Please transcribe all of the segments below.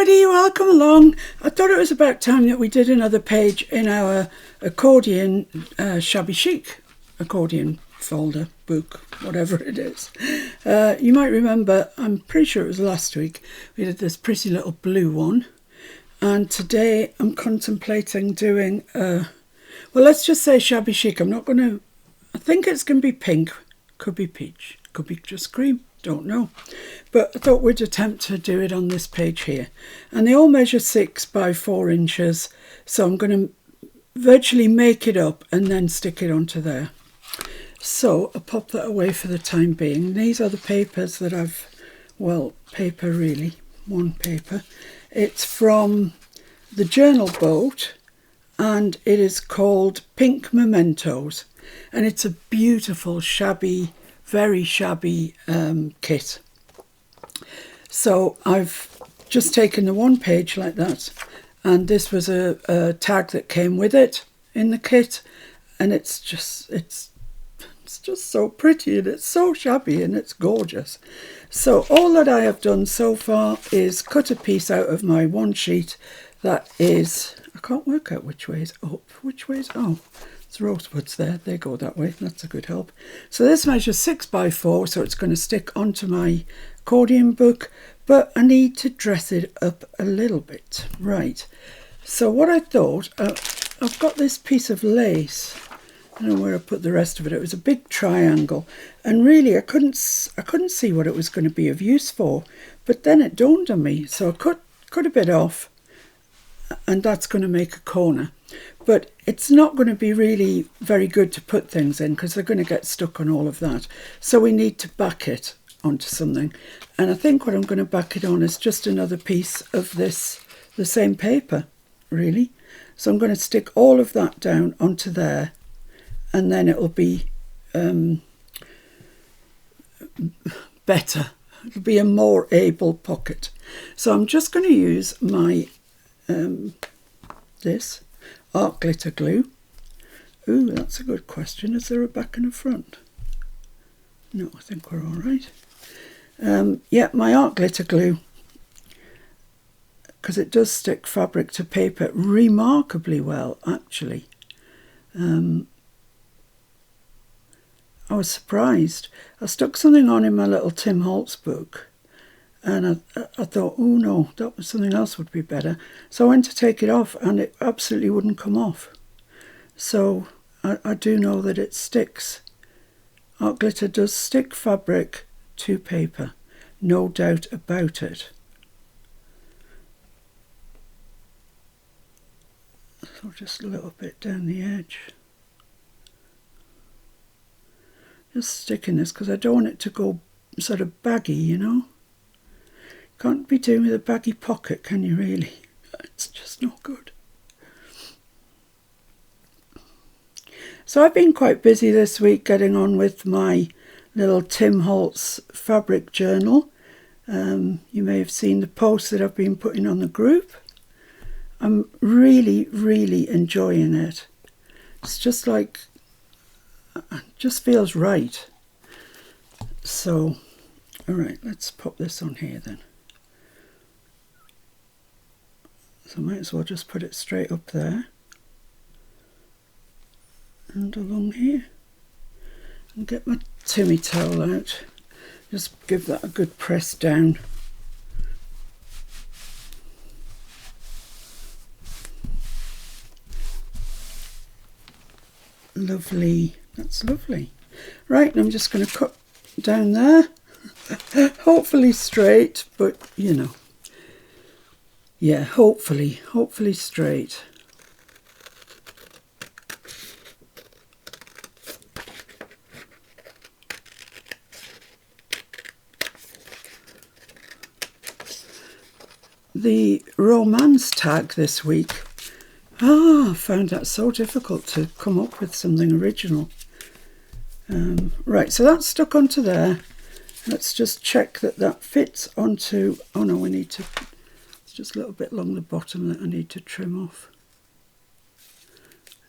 everybody, welcome along. I thought it was about time that we did another page in our accordion, shabby chic accordion folder, book, whatever it is. You might remember, I'm pretty sure it was last week, we did this pretty little blue one. And today I'm contemplating doing, well, let's just say shabby chic. I think it's going to be pink, could be peach, could be just cream. Don't know, but I thought we'd attempt to do it on this page here. And they all measure 6 by 4 inches, so I'm going to virtually make it up and then stick it onto there. So I'll pop that away for the time being. These are the papers that paper really, one paper. It's from the Journal Boat and it is called Pink Mementos, and it's a beautiful shabby, very shabby kit. So I've just taken the one page like that, and this was a tag that came with it in the kit, and it's just so pretty, and it's so shabby, and it's gorgeous. So all that I have done so far is cut a piece out of my one sheet that is, I can't work out which way is up, which way is, oh, it's rosebuds there, they go that way, that's a good help. So this measures 6 by 4, so it's going to stick onto my accordion book, but I need to dress it up a little bit. Right, so what I thought, I've got this piece of lace, I don't know where I put the rest of it. It was a big triangle, and really I couldn't see what it was going to be of use for, but then it dawned on me, so I cut a bit off, and that's going to make a corner. But it's not going to be really very good to put things in because they're going to get stuck on all of that. So we need to back it onto something. And I think what I'm going to back it on is just another piece of this, the same paper, really. So I'm going to stick all of that down onto there, and then it'll be better. It'll be a more able pocket. So I'm just going to use my this art glitter glue. Ooh, that's a good question. Is there a back and a front? No, I think we're all right. Yeah, my art glitter glue, because it does stick fabric to paper remarkably well, actually. I was surprised. I stuck something on in my little Tim Holtz book, and I thought, oh no, that was something else would be better. So I went to take it off and it absolutely wouldn't come off. So I do know that it sticks. Art glitter does stick fabric to paper, no doubt about it. So just a little bit down the edge. Just sticking this because I don't want it to go sort of baggy, you know. Can't be doing with a baggy pocket, can you really? It's just not good. So I've been quite busy this week getting on with my little Tim Holtz fabric journal. You may have seen the posts that I've been putting on the group. I'm really, really enjoying it. It's just like, it just feels right. So, all right, let's pop this on here then. So I might as well just put it straight up there and along here, and get my Timmy towel out. Just give that a good press down. Lovely, that's lovely. Right, and I'm just going to cut down there, hopefully straight, but you know. Yeah, hopefully straight. The romance tag this week, I found that so difficult to come up with something original. Right, so that's stuck onto there. Let's just check that that fits onto, oh no, we need to, just a little bit along the bottom that I need to trim off.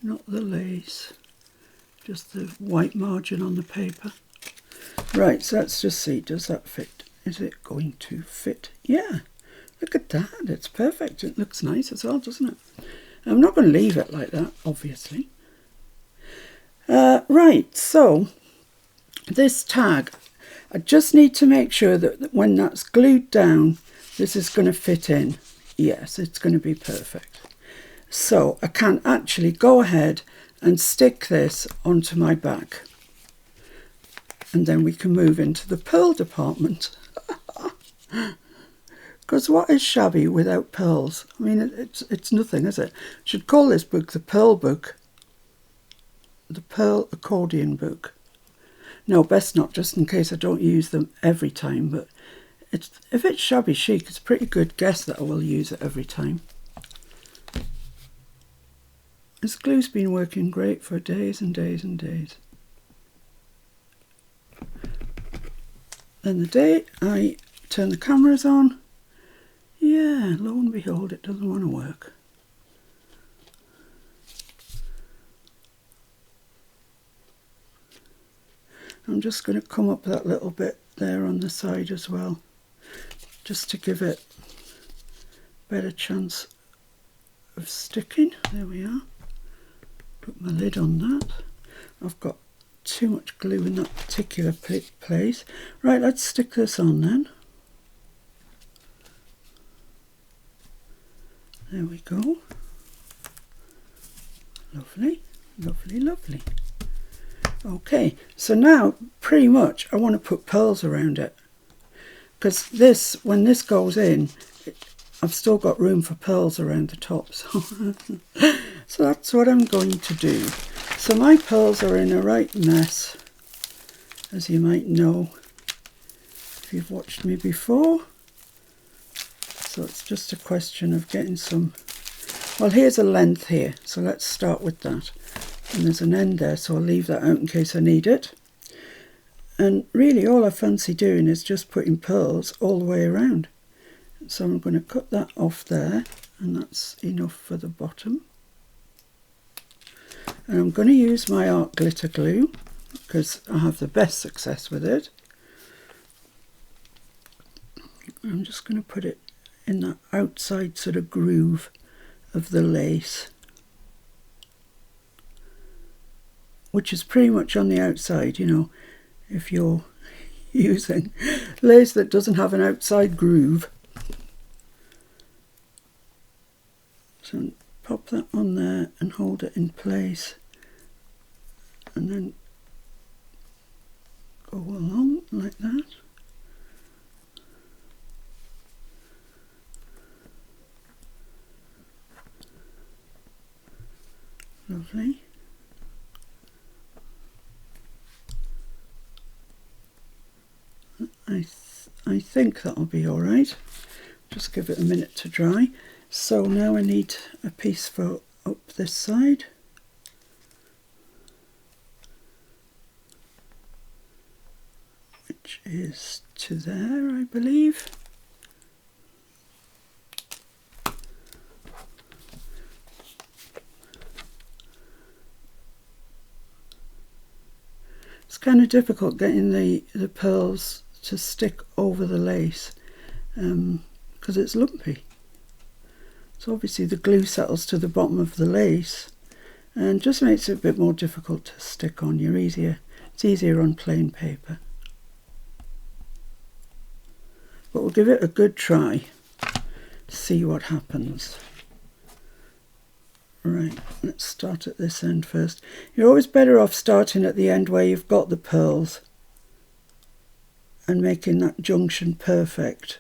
Not the lace, just the white margin on the paper. Right, so let's just see, does that fit? Is it going to fit? Yeah, Look at that, it's perfect. It looks nice as well, doesn't it? I'm not going to leave it like that, obviously. Right, so this tag, I just need to make sure that when that's glued down, this is going to fit in. Yes, it's going to be perfect. So I can actually go ahead and stick this onto my back. And then we can move into the pearl department. Because what is shabby without pearls? I mean, it's nothing, is it? Should call this book the Pearl Book. The Pearl Accordion Book. No, best not, just in case I don't use them every time. But if it's shabby chic, it's a pretty good guess that I will use it every time. This glue's been working great for days and days and days. Then the day I turn the cameras on, yeah, lo and behold, it doesn't want to work. I'm just going to come up that little bit there on the side as well, just to give it a better chance of sticking. There we are. Put my lid on that. I've got too much glue in that particular place. Right, let's stick this on then. There we go. Lovely, lovely, lovely. Okay, so now pretty much I want to put pearls around it, because this, when this goes in, I've still got room for pearls around the top. So that's what I'm going to do. So my pearls are in a right mess, as you might know if you've watched me before. So it's just a question of getting some. Well, here's a length here, so let's start with that. And there's an end there, so I'll leave that out in case I need it. And really all I fancy doing is just putting pearls all the way around. So I'm going to cut that off there, and that's enough for the bottom. And I'm going to use my art glitter glue because I have the best success with it. I'm just going to put it in that outside sort of groove of the lace, which is pretty much on the outside, you know, if you're using lace that doesn't have an outside groove. So pop that on there and hold it in place, and then go along like that. Lovely. I think that'll be all right. Just give it a minute to dry. So now I need a piece for up this side. Which is to there, I believe. It's kind of difficult getting the pearls to stick over the lace because it's lumpy. So obviously the glue settles to the bottom of the lace and just makes it a bit more difficult to stick on. It's easier on plain paper. But we'll give it a good try, see what happens. Right, let's start at this end first. You're always better off starting at the end where you've got the pearls and making that junction perfect.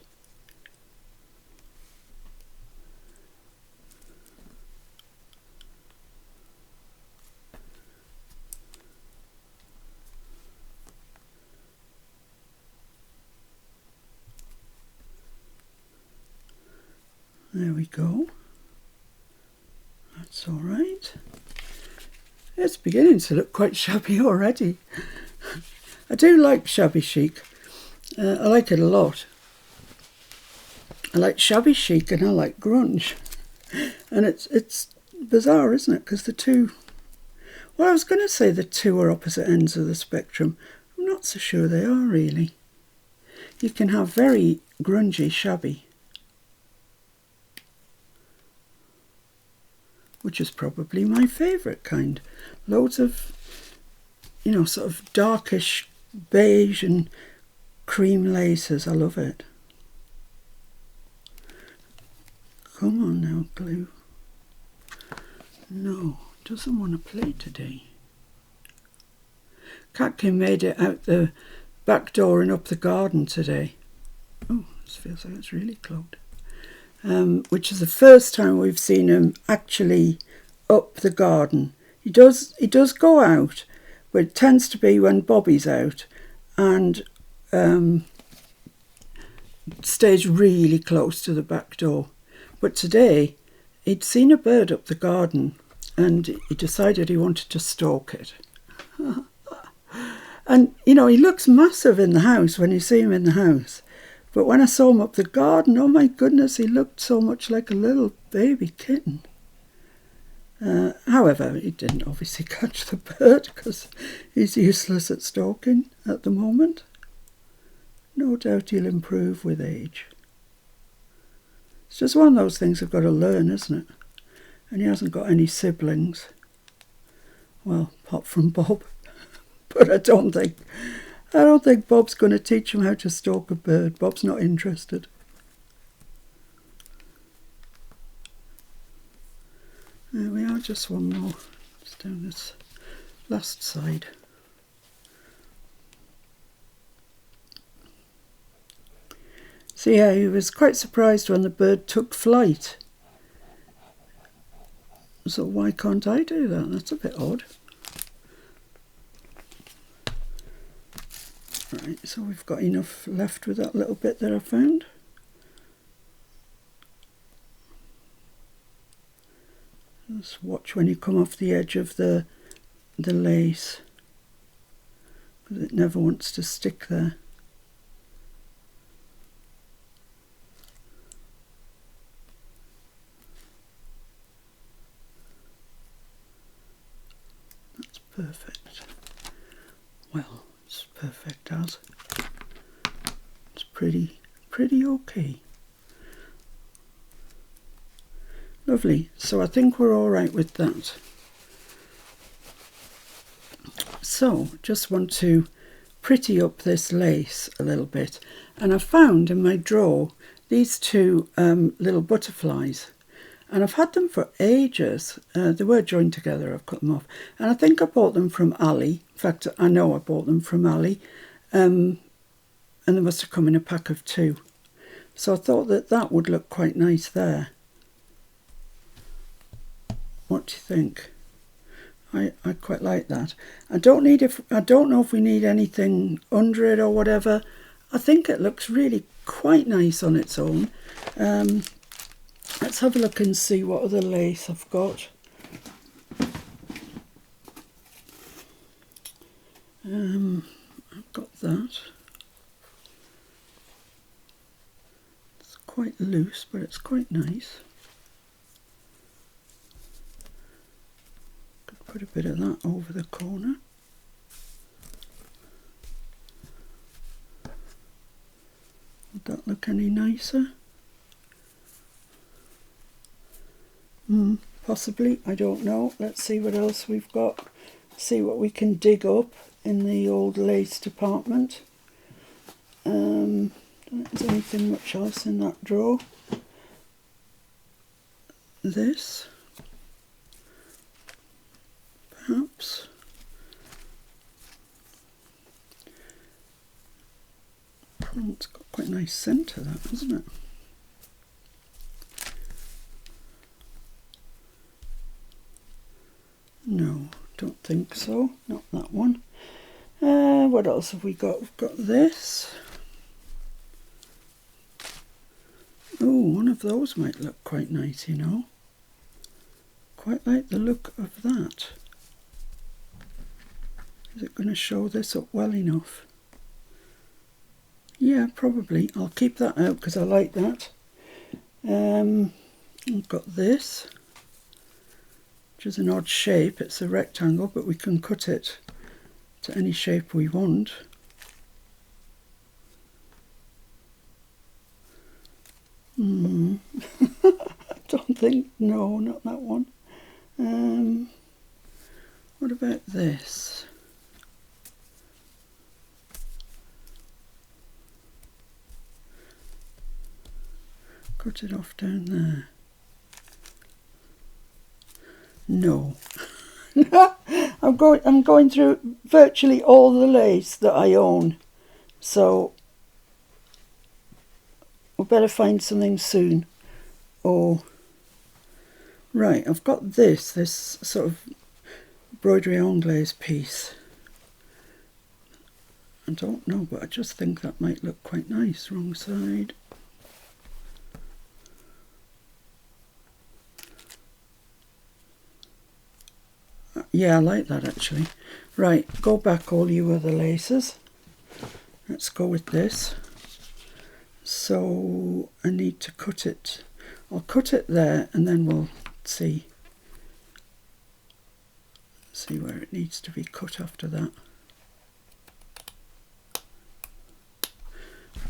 There we go. That's all right. It's beginning to look quite shabby already. I do like shabby chic. I like it a lot. I like shabby chic and I like grunge. And it's bizarre, isn't it? Because the two... Well, I was going to say the two are opposite ends of the spectrum. I'm not so sure they are, really. You can have very grungy shabby. which is probably my favourite kind. Loads of, you know, sort of darkish beige and cream laces. I love it. Come on now, glue. No, doesn't want to play today. Catkin made it out the back door and up the garden today. Oh, this feels like it's really clogged. Which is the first time we've seen him actually up the garden. He does go out, but it tends to be when Bobby's out, and stays really close to the back door. But today he'd seen a bird up the garden and he decided he wanted to stalk it. And, you know, he looks massive in the house when you see him in the house. But when I saw him up the garden, oh my goodness, he looked so much like a little baby kitten. However, he didn't obviously catch the bird because he's useless at stalking at the moment. No doubt he'll improve with age. It's just one of those things I've got to learn, isn't it? And he hasn't got any siblings. Well, apart from Bob. But I don't think Bob's going to teach him how to stalk a bird. Bob's not interested. There we are, just one more. Just down this last side. So yeah, he was quite surprised when the bird took flight. So why can't I do that? That's a bit odd. Right, so we've got enough left with that little bit that I found. Just watch when you come off the edge of the lace, because it never wants to stick there. That's perfect. Well, it's perfect as. It's pretty okay. Lovely. So I think we're all right with that. So just want to pretty up this lace a little bit. And I found in my drawer these two little butterflies. And I've had them for ages. They were joined together. I've cut them off. And I think I bought them from Ali. In fact, I know I bought them from Ali. And they must have come in a pack of 2. So I thought that would look quite nice there. What do you think? I quite like that. I don't know if we need anything under it or whatever. I think it looks really quite nice on its own. Let's have a look and see what other lace I've got. I've got that. It's quite loose, but it's quite nice. Could put a bit of that over the corner. Would that look any nicer? Possibly, I don't know. Let's see what else we've got. See what we can dig up in the old lace department. Don't think there's anything much else in that drawer. This, perhaps. It's got quite a nice centre, that, hasn't it? No, don't think so. Not that one. What else have we got? We've got this. Oh, one of those might look quite nice, you know. Quite like the look of that. Is it going to show this up well enough? Yeah, probably. I'll keep that out because I like that. I've got this, which is an odd shape. It's a rectangle, but we can cut it to any shape we want. I don't think, no, not that one. What about this? Cut it off down there. No. I'm going through virtually all the lace that I own, so we better find something soon. Oh, right, I've got this sort of broderie anglaise piece. I don't know, but I just think that might look quite nice. Wrong side. Yeah, I like that actually. Right, go back all you other laces. Let's go with this. So I need to cut it. I'll cut it there and then we'll see where it needs to be cut after that.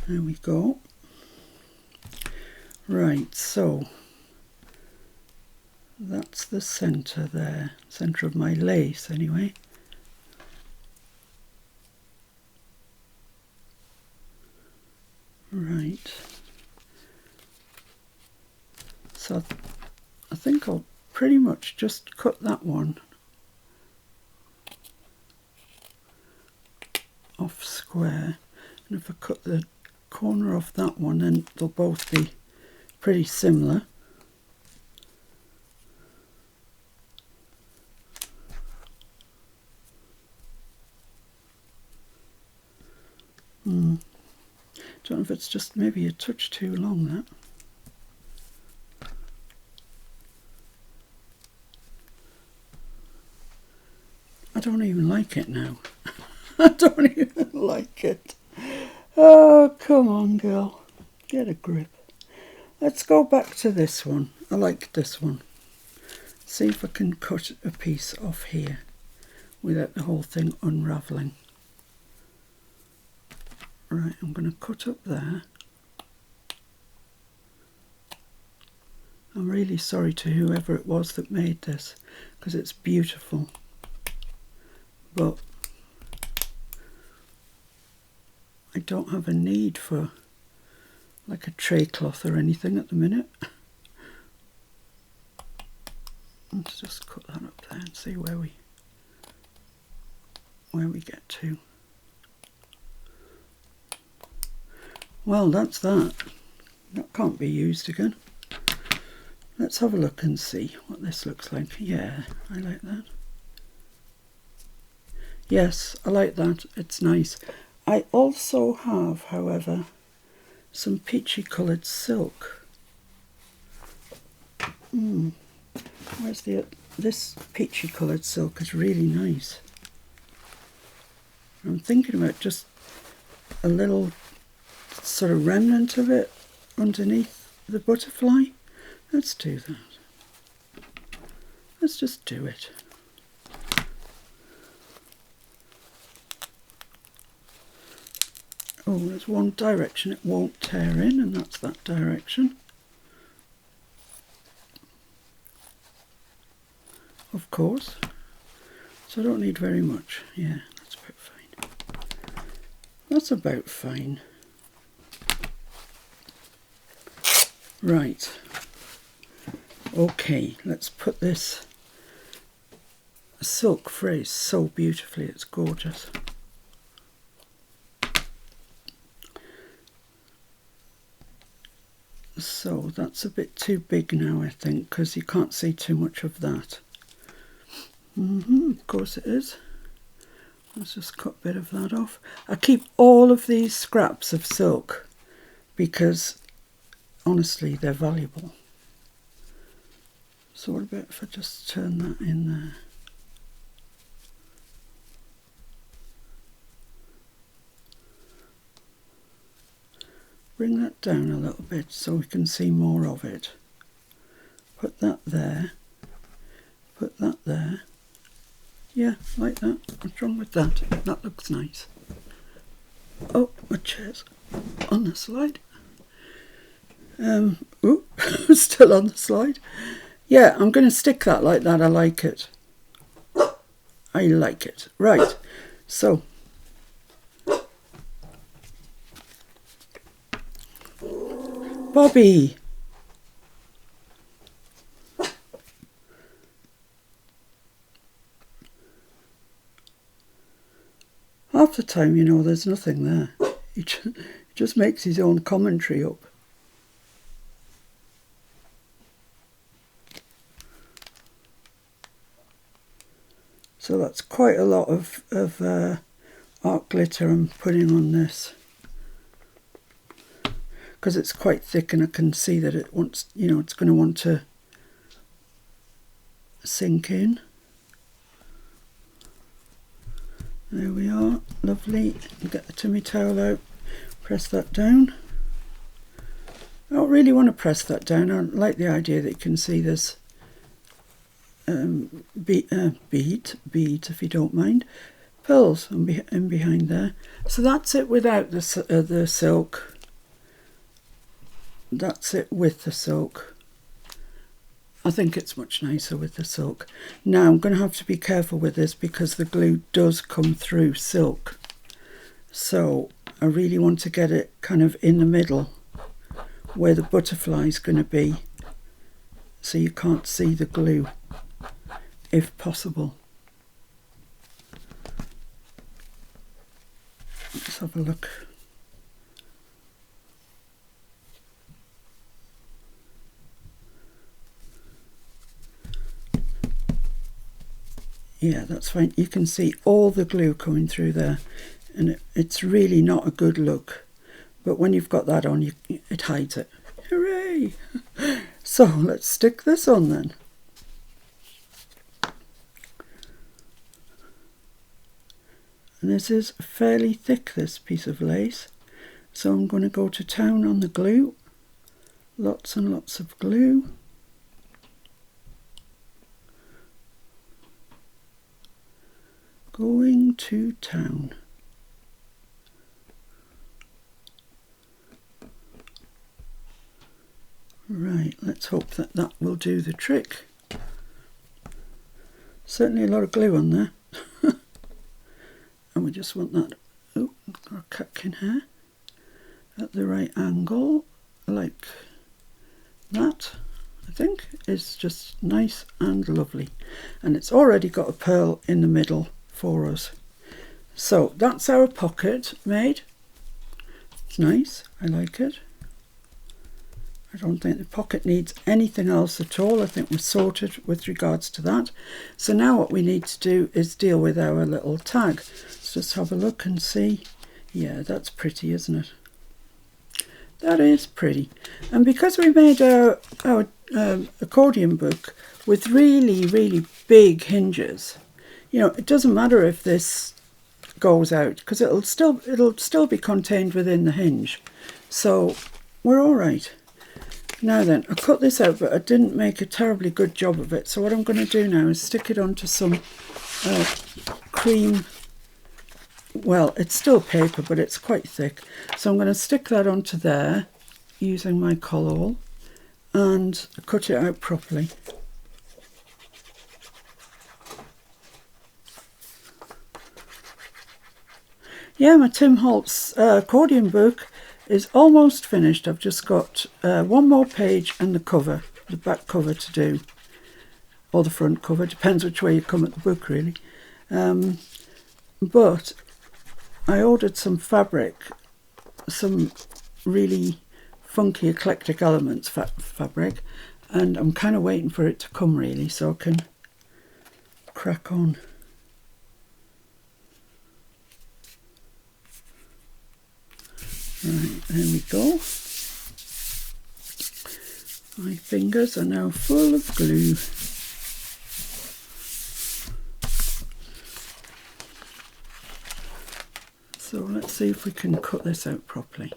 There we go. Right, so that's the centre there, centre of my lace anyway. Right, so I think I'll pretty much just cut that one off square, and if I cut the corner off that one, then they'll both be pretty similar. Don't know if it's just maybe a touch too long, that. I don't even like it now. I don't even like it. Oh, come on, girl. Get a grip. Let's go back to this one. I like this one. See if I can cut a piece off here without the whole thing unravelling. Right, I'm going to cut up there. I'm really sorry to whoever it was that made this, because it's beautiful. But I don't have a need for like a tray cloth or anything at the minute. Let's just cut that up there and see where we get to. Well, that's that. That can't be used again. Let's have a look and see what this looks like. Yeah, I like that. Yes, I like that. It's nice. I also have, however, some peachy coloured silk. Where's this peachy coloured silk is really nice. I'm thinking about just a little sort of remnant of it underneath the butterfly. Let's do that. Let's just do it. Oh, there's one direction it won't tear in, and that's that direction. Of course. So I don't need very much. Yeah, that's about fine. That's about fine. Right. Okay, let's put this silk phrase so beautifully, it's gorgeous. So that's a bit too big now, I think, because you can't see too much of that. Of course it is. Let's just cut a bit of that off. I keep all of these scraps of silk because honestly they're valuable. So what about if I just turn that in there? Bring that down a little bit so we can see more of it. Put that there. Put that there. Yeah, like that. What's wrong with that? That looks nice. Oh, my chair's on the slide. Still on the slide. Yeah, I'm going to stick that like that. I like it. I like it. Right, so Bobby. Half the time, you know, there's nothing there. He just makes his own commentary up. So that's quite a lot of art glitter I'm putting on this, because it's quite thick and I can see that it wants, you know, it's going to want to sink in. There we are, lovely. Get the Timmy towel out, press that down. I don't really want to press that down. I like the idea that you can see this beads, if you don't mind, pearls in behind there. So that's it without the silk. That's it with the silk. I think it's much nicer with the silk. Now I'm going to have to be careful with this because the glue does come through silk. So I really want to get it kind of in the middle where the butterfly is going to be, so you can't see the glue if possible. Let's have a look. Yeah, that's fine. You can see all the glue coming through there, and it's really not a good look. But when you've got that on, it hides it. Hooray! So let's stick this on then. And this is fairly thick, this piece of lace. So I'm going to go to town on the glue. Lots and lots of glue. Going to town. Right, let's hope that that will do the trick. Certainly a lot of glue on there. And we just want that, oh, got a cut in here, at the right angle, like that. I think is just nice and lovely. And it's already got a pearl in the middle for us. So that's our pocket made. It's nice, I like it. I don't think the pocket needs anything else at all. I think we're sorted with regards to that. So now what we need to do is deal with our little tag. Let's just have a look and see. Yeah, that's pretty, isn't it? That is pretty. And because we made our accordion book with really, really big hinges, you know, it doesn't matter if this goes out because it'll still be contained within the hinge. So we're all right. Now then, I cut this out, but I didn't make a terribly good job of it. So what I'm going to do now is stick it onto some cream. Well, it's still paper, but it's quite thick. So I'm going to stick that onto there using my collall and cut it out properly. Yeah, my Tim Holtz accordion book is almost finished. I've just got one more page and the cover, the back cover to do, or the front cover, depends which way you come at the book really. But I ordered some fabric, some really funky eclectic elements fabric, and I'm kind of waiting for it to come really so I can crack on. Right, there we go. My fingers are now full of glue. So let's see if we can cut this out properly.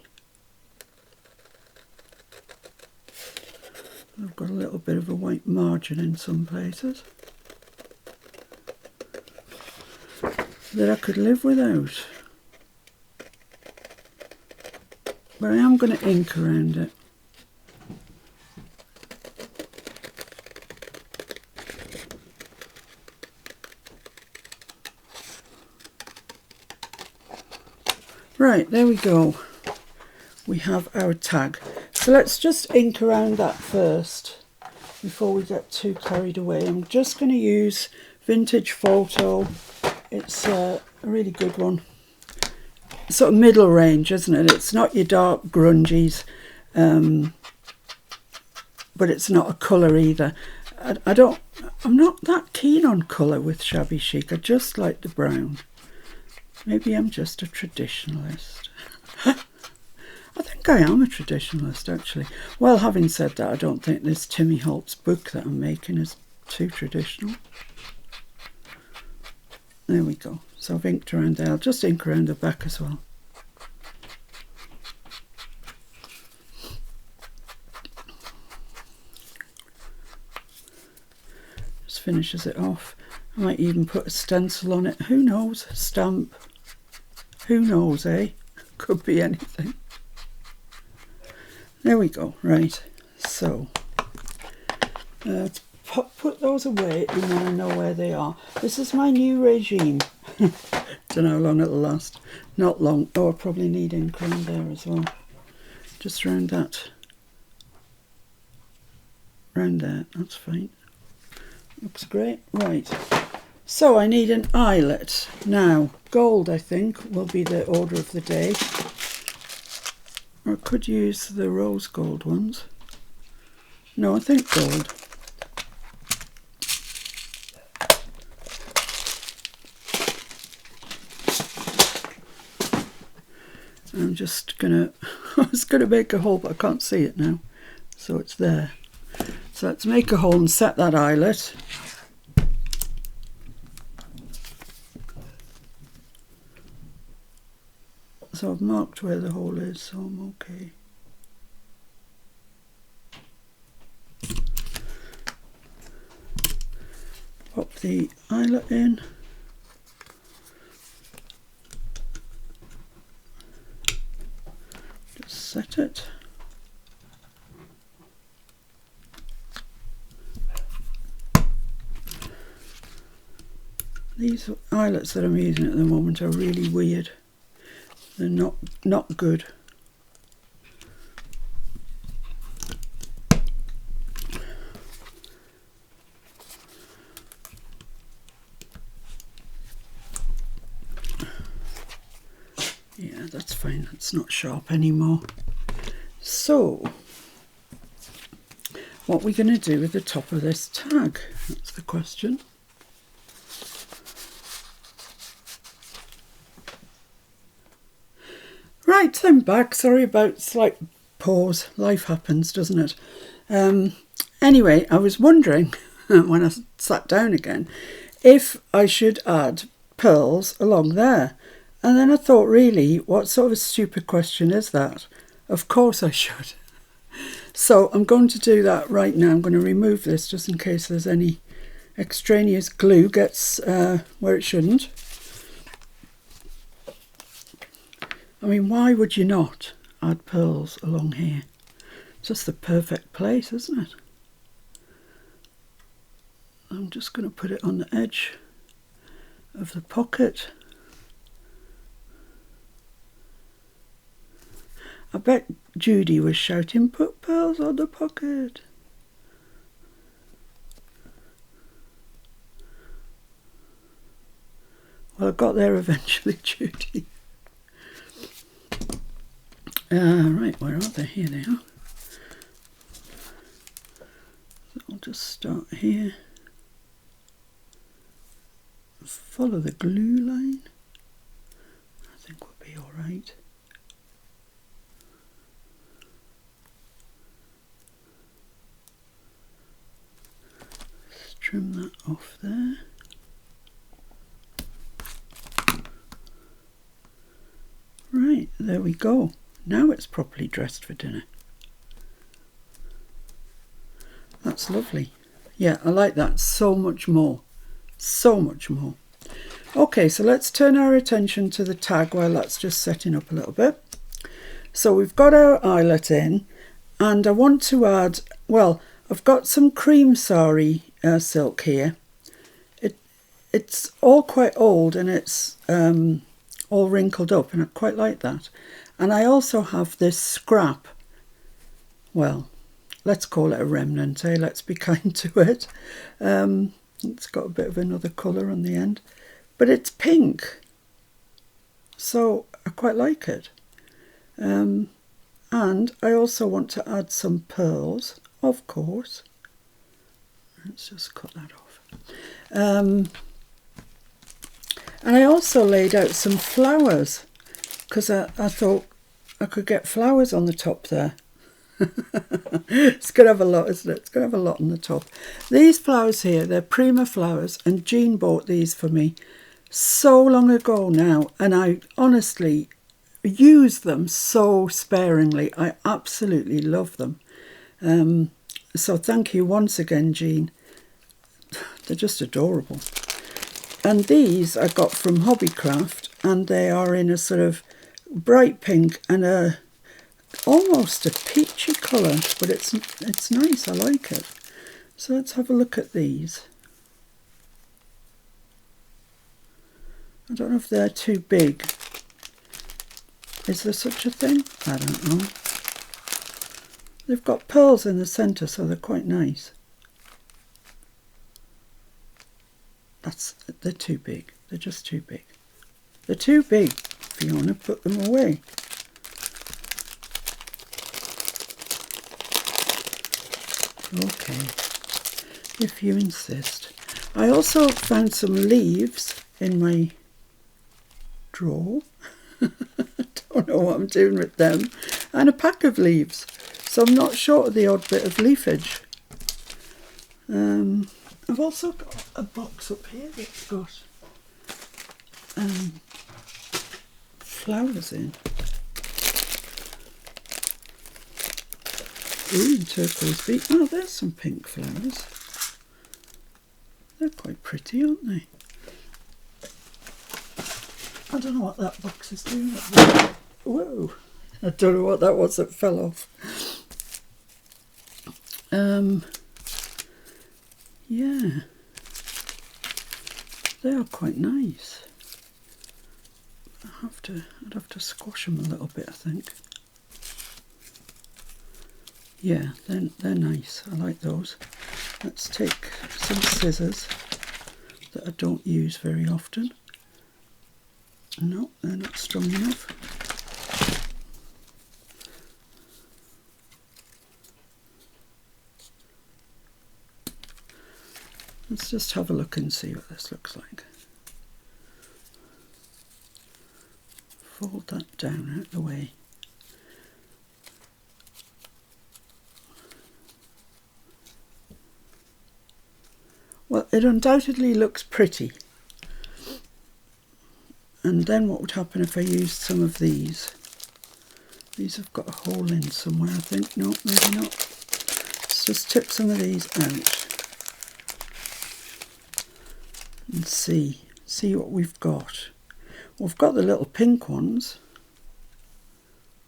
I've got a little bit of a white margin in some places that I could live without. But I am going to ink around it. Right, there we go. We have our tag. So let's just ink around that first before we get too carried away. I'm just going to use Vintage Photo. It's a really good one. Sort of middle range, isn't it? It's not your dark grungies, but it's not a colour either. I'm not that keen on colour with shabby chic. I just like the brown. Maybe I'm just a traditionalist. I think I am a traditionalist, actually. Well, having said that, I don't think this Timmy Holtz book that I'm making is too traditional. There we go. So I've inked around there. I'll just ink around the back as well. Just finishes it off. I might even put a stencil on it. Who knows? Stamp. Who knows, eh? Could be anything. There we go. Right. So let's put those away and then I know where they are. This is my new regime. Don't know how long it'll last. Not long. Oh, I probably need ink around there as well. Just around that. Round there. That's fine. Looks great. Right. So I need an eyelet. Now, gold, I think, will be the order of the day. Or I could use the rose gold ones. No, I think gold. I'm just gonna, I was gonna make a hole, but I can't see it now. So it's there. So let's make a hole and set that eyelet. So I've marked where the hole is, so I'm okay. Pop the eyelet in. Just set it. These eyelets that I'm using at the moment are really weird. They're not good. Yeah, that's fine. It's not sharp anymore. So, what are we going to do with the top of this tag? That's the question. Right, I'm back. Sorry about slight pause. Life happens, doesn't it? Anyway, I was wondering when I sat down again if I should add pearls along there. And then I thought, really, what sort of a stupid question is that? Of course I should. So I'm going to do that right now. I'm going to remove this just in case there's any extraneous glue gets where it shouldn't. I mean, why would you not add pearls along here? Just the perfect place, isn't it? I'm just going to put it on the edge of the pocket. I bet Judy was shouting, "Put pearls on the pocket." Well, I got there eventually, Judy. Right, where are they? Here they are. So I'll just start here. Follow the glue line. I think we'll be all right. Let's trim that off there. Right, there we go. Now it's properly dressed for dinner. That's lovely. Yeah, I like that so much more. So much more. Okay, so let's turn our attention to the tag while that's just setting up a little bit. So we've got our eyelet in, and I want to add, well, I've got some cream sari silk here. It's all quite old, and it's all wrinkled up, and I quite like that. And I also have this scrap, well, let's call it a remnant, let's be kind to it. It's got a bit of another colour on the end, but it's pink, so I quite like it. And I also want to add some pearls, of course. Let's just cut that off. And I also laid out some flowers, because I thought I could get flowers on the top there. It's going to have a lot, isn't it? It's going to have a lot on the top. These flowers here, they're Prima flowers, and Jean bought these for me so long ago now, and I honestly use them so sparingly. I absolutely love them. So thank you once again, Jean. They're just adorable. And these I got from Hobbycraft, and they are in a sort of bright pink and almost a peachy colour, but it's nice, I like it. So let's have a look at these. I don't know if they're too big. Is there such a thing? I don't know. They've got pearls in the centre, so they're quite nice. They're too big. They're just too big. They're too big, Fiona. Put them away. Okay, if you insist. I also found some leaves in my drawer. Don't know what I'm doing with them. And a pack of leaves. So I'm not short of the odd bit of leafage. I've also got a box up here that's got flowers in. Ooh, turquoise beet. Oh, there's some pink flowers. They're quite pretty, aren't they? I don't know what that box is doing up there. Whoa! I don't know what that was that fell off. Yeah, they are quite nice. I'd have to squash them a little bit, I think. Yeah, they're nice. I like those. Let's take some scissors that I don't use very often. No, they're not strong enough. Let's just have a look and see what this looks like. Fold that down out the way. Well, it undoubtedly looks pretty. And then what would happen if I used some of these? These have got a hole in somewhere, I think. No, maybe not. Let's just tip some of these out. And see what we've got. We've got the little pink ones,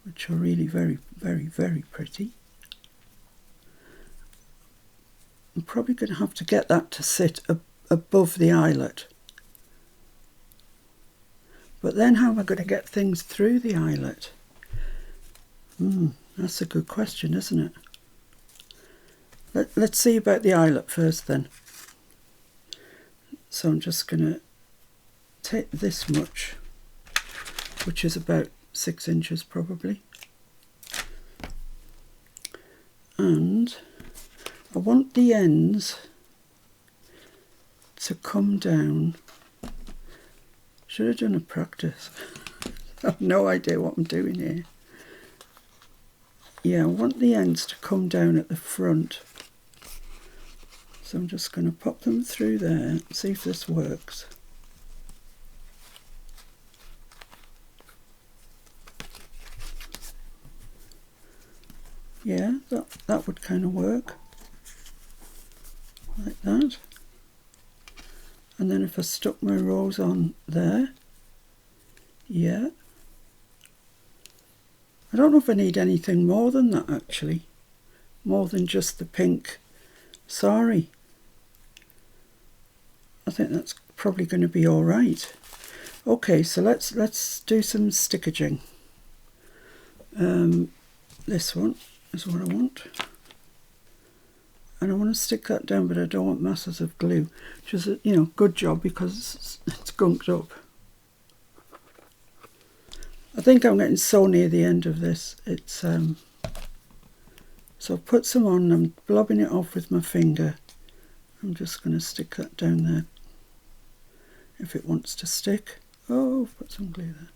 which are really very, very, very pretty. I'm probably going to have to get that to sit above the eyelet. But then how am I going to get things through the eyelet? That's a good question, isn't it? Let's see about the eyelet first then. So I'm just going to take this much, which is about 6 inches probably. And I want the ends to come down. Should have done a practice. I have no idea what I'm doing here. Yeah, I want the ends to come down at the front. So I'm just going to pop them through there and see if this works. Yeah, that would kind of work. Like that. And then if I stuck my rose on there, yeah. I don't know if I need anything more than that actually. More than just the pink sari. I think that's probably going to be all right. Okay, so let's do some stickaging. This one is what I want. And I want to stick that down, but I don't want masses of glue. Which is a, good job because it's gunked up. I think I'm getting so near the end of this. It's so I've put some on. I'm blobbing it off with my finger. I'm just going to stick that down there. If it wants to stick. Oh, I've put some glue there.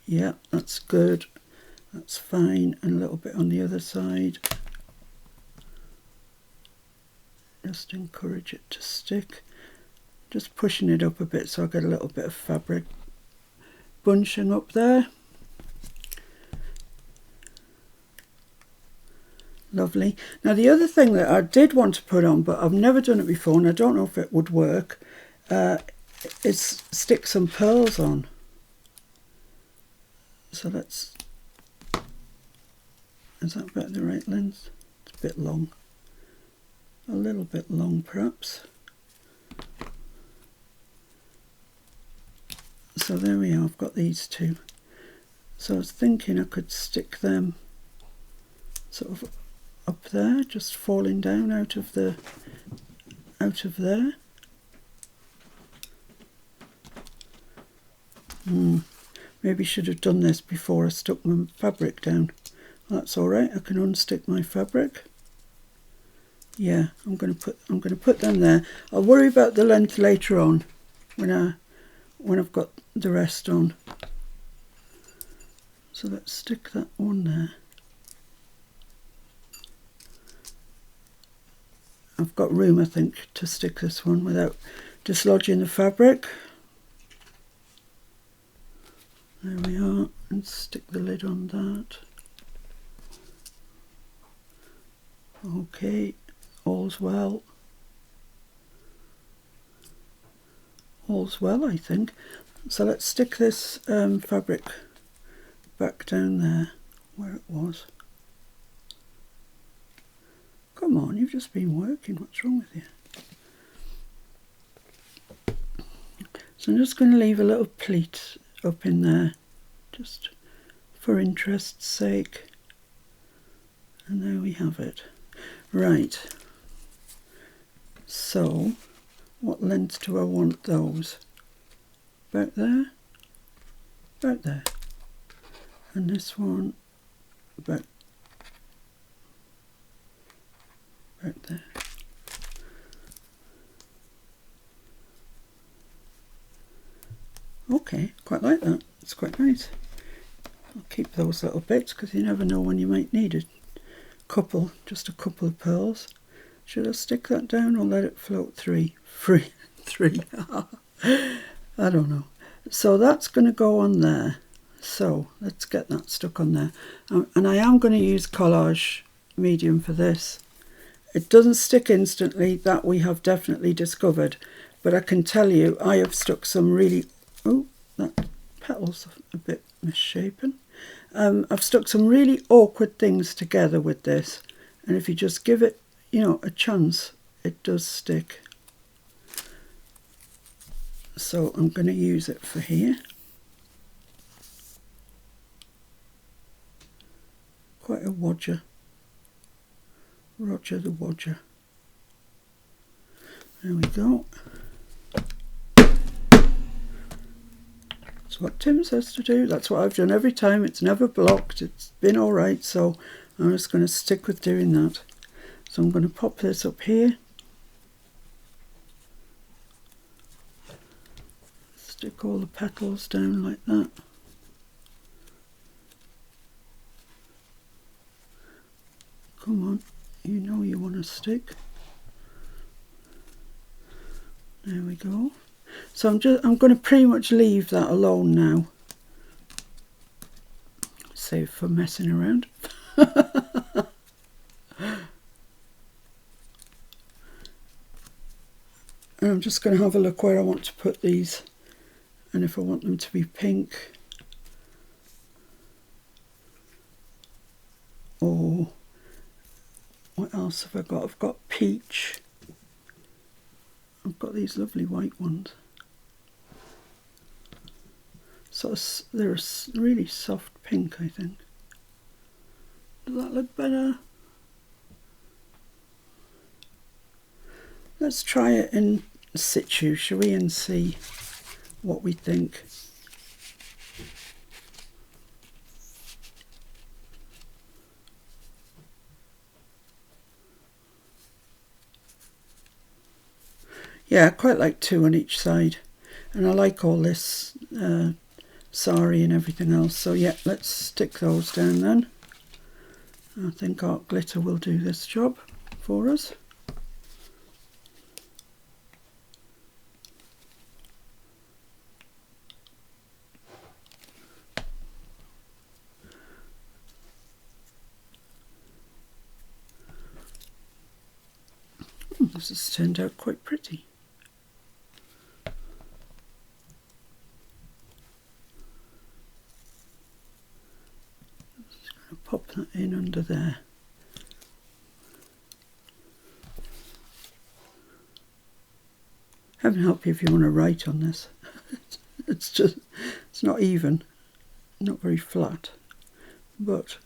Yeah, that's good. That's fine. And a little bit on the other side. Just encourage it to stick. Just pushing it up a bit so I get a little bit of fabric bunching up there. Lovely. Now the other thing that I did want to put on, but I've never done it before and I don't know if it would work, is stick some pearls on. So let's... Is that about the right length? It's a bit long. A little bit long perhaps. So there we are, I've got these two. So I was thinking I could stick them sort of up there, just falling down out of there. Maybe should have done this before I stuck my fabric down. That's all right. I can unstick my fabric. Yeah, I'm going to put them there. I'll worry about the length later on when I've got the rest on. So let's stick that one there. I've got room, I think, to stick this one without dislodging the fabric. There we are, and stick the lid on that. Okay, all's well. All's well, I think. So let's stick this fabric back down there where it was. Come on, you've just been working. What's wrong with you? So I'm just going to leave a little pleat up in there, just for interest's sake. And there we have it. Right. So, what length do I want those? About there? About there. And this one about there. Okay, quite like that. It's quite nice. I'll keep those little bits because you never know when you might need a couple, just a couple of pearls. Should I stick that down or let it float three? I don't know. So that's going to go on there. So let's get that stuck on there. And I am going to use collage medium for this. It doesn't stick instantly, that we have definitely discovered. But I can tell you, I have stuck some really... Oh, that petal's a bit misshapen. I've stuck some really awkward things together with this. And if you just give it, a chance, it does stick. So I'm going to use it for here. Quite a wodger. Roger the Wodger. There we go. That's what Tim says to do. That's what I've done every time. It's never blocked. It's been all right. So I'm just going to stick with doing that. So I'm going to pop this up here. Stick all the petals down like that. Come on. You know you want to stick. There we go. So I'm going to pretty much leave that alone now. Save for messing around. And I'm just going to have a look where I want to put these and if I want them to be pink or what else have I got? I've got peach. I've got these lovely white ones. they're a really soft pink, I think. Does that look better? Let's try it in situ, shall we, and see what we think. Yeah, I quite like 2 on each side, and I like all this sari and everything else. So yeah, let's stick those down then. I think art glitter will do this job for us. This has turned out quite pretty. Just going to pop that in under there. Heaven help you if you want to write on this. It's not even, not very flat, but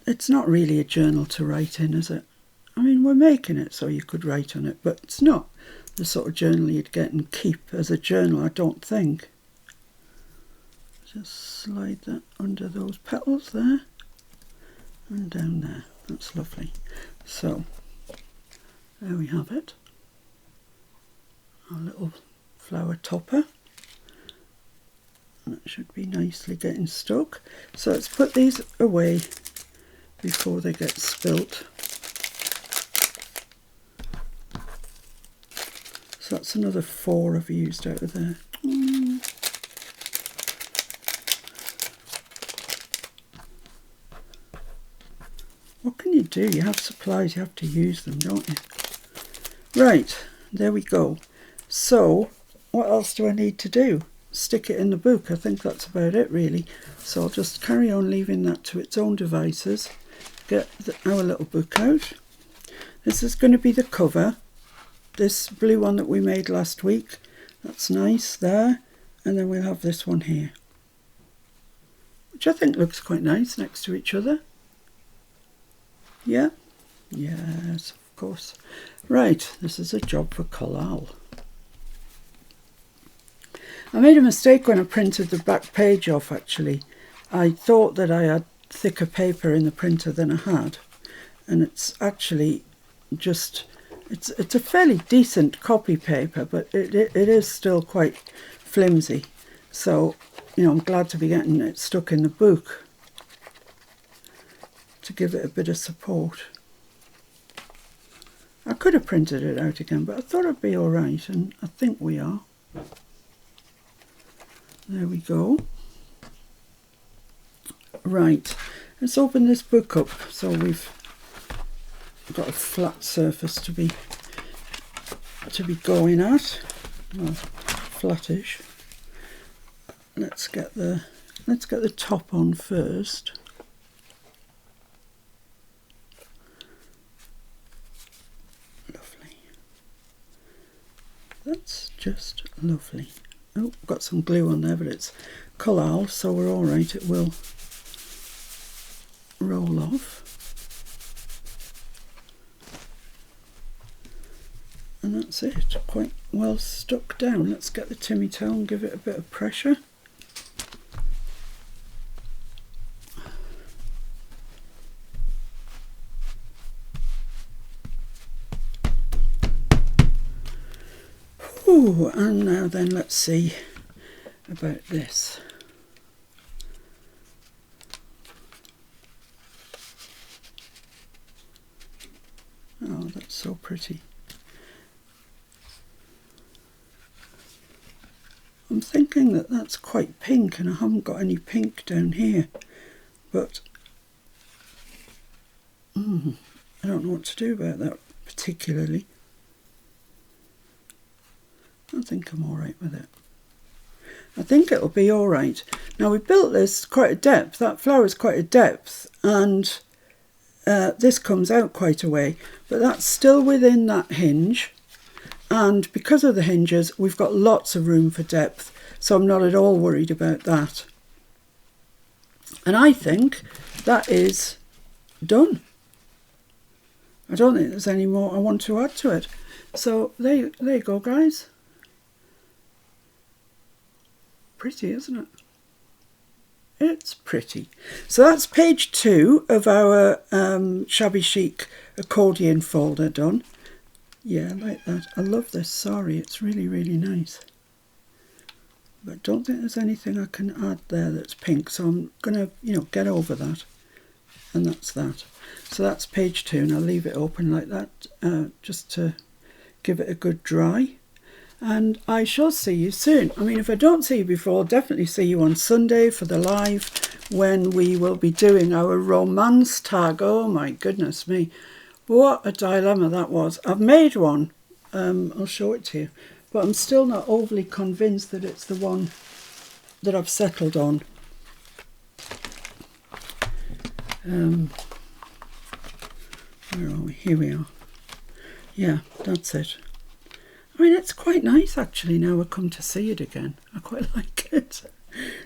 it's not really a journal to write in, is it? I mean, we're making it so you could write on it, but it's not the sort of journal you'd get and keep as a journal, I don't think. Just slide that under those petals there and down there. That's lovely. So there we have it. Our little flower topper. That should be nicely getting stuck. So let's put these away before they get spilt. So that's another 4 I've used out of there. What can you do? You have supplies, you have to use them, don't you? Right, there we go. So what else do I need to do? Stick it in the book. I think that's about it really. So I'll just carry on leaving that to its own devices. Get our little book out. This is going to be the cover. This blue one that we made last week. That's nice there. And then we'll have this one here, which I think looks quite nice next to each other. Yeah? Yes, of course. Right, this is a job for collal. I made a mistake when I printed the back page off, actually. I thought that I had thicker paper in the printer than I had, and it's actually just, it's a fairly decent copy paper, but it is still quite flimsy. So, you know, I'm glad to be getting it stuck in the book to give it a bit of support. I could have printed it out again, but I thought it'd be all right, and I think we are. There we go. Right, let's open this book up so we've got a flat surface to be going at. Well, flattish. Let's get the top on first. Lovely. That's just lovely. Oh, got some glue on there, but it's collal, so we're all right. It will roll off. And that's it, quite well stuck down. Let's get the Timmy towel and give it a bit of pressure. Ooh, and now then let's see about this. Oh, that's so pretty. I'm thinking that that's quite pink, and I haven't got any pink down here, but I don't know what to do about that particularly. I think I'm all right with it. I think it'll be all right. Now, we built this quite a depth. That flower's quite a depth, and this comes out quite a way, but that's still within that hinge. And because of the hinges, we've got lots of room for depth. So I'm not at all worried about that. And I think that is done. I don't think there's any more I want to add to it. So there you go, guys. Pretty, isn't it? It's pretty. So that's page 2 of our shabby chic accordion folder done. Yeah, I like that. I love this sari. It's really, really nice. But I don't think there's anything I can add there that's pink. So I'm going to, get over that. And that's that. So that's page 2, and I'll leave it open like that just to give it a good dry. And I shall see you soon. I mean, if I don't see you before, I'll definitely see you on Sunday for the live when we will be doing our romance tag. Oh my goodness me. What a dilemma that was. I've made one. I'll show it to you. But I'm still not overly convinced that it's the one that I've settled on. Where are we? Here we are. Yeah, that's it. I mean, it's quite nice actually now I come to see it again. I quite like it.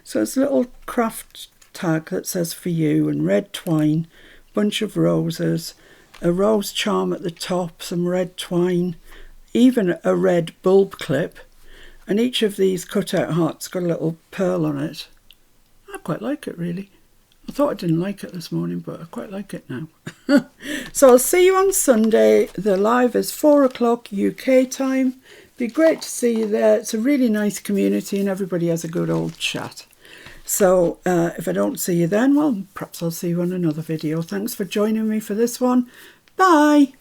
So it's a little craft tag that says for you, and red twine, bunch of roses, a rose charm at the top, some red twine, even a red bulb clip, and each of these cutout hearts got a little pearl on it. I quite like it really. I thought I didn't like it this morning, but I quite like it now. So I'll see you on Sunday. The live is 4 o'clock UK time. Be great to see you there. It's a really nice community and everybody has a good old chat. So if I don't see you then, well, perhaps I'll see you on another video. Thanks for joining me for this one. Bye.